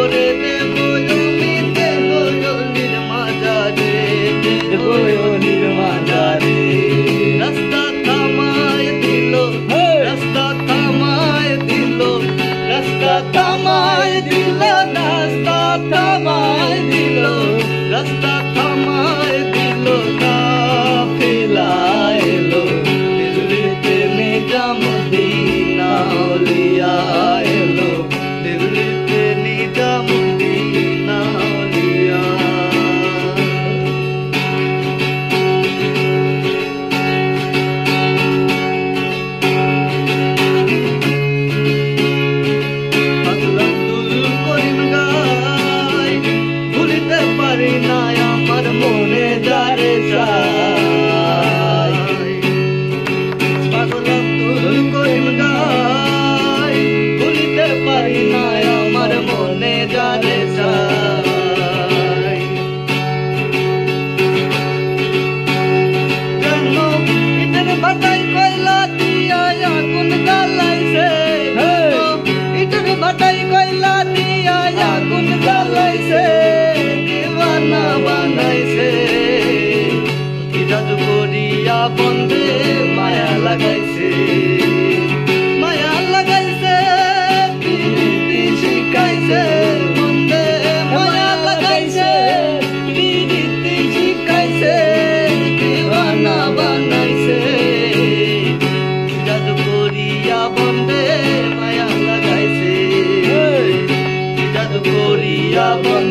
করে দেব আমি দেব অলির মাজারে, দেব অলির মাজারে। রাস্তা থামায় দিল, রাস্তা থামায় দিল, রাস্তা থামায় দিল, রাস্তা থামায় দিল, রাস্তা থামায় দিল। কাফেলা এলো দিল্লিতে নিজামুদ্দিন আউলিয়া এলো, দিল্লিতে নিজামুদ্দিন আউলিয়া। আব্দুল করিম গায় ভুলিতে পারি না আমার মনে যারে চাই। পাগল আব্দুল করিম গায় ভুলিতে পারি না আমার মনে যারে চাই। কেন ইটের ভাটায় কয়লা দিয়া আগুন জ্বালাইছে, ইটের ভাটায় কয়লা দিয়া আগুন জ্বালাইছে, দিওয়ানা বানাইছে। কি জাদু করিয়া বন্ধে মায়া লাগাইছে, মায়া লাগাইছে, প্রীতি শিখাইছে বন্ধে মায়া লাগাইছে, প্রীতি শিখাইছে, দিওয়ানা বানাইছে। কি জাদু করিয়া বন্ধে মায়া লাগাইছে, কি জাদু করিয়া বন্ধে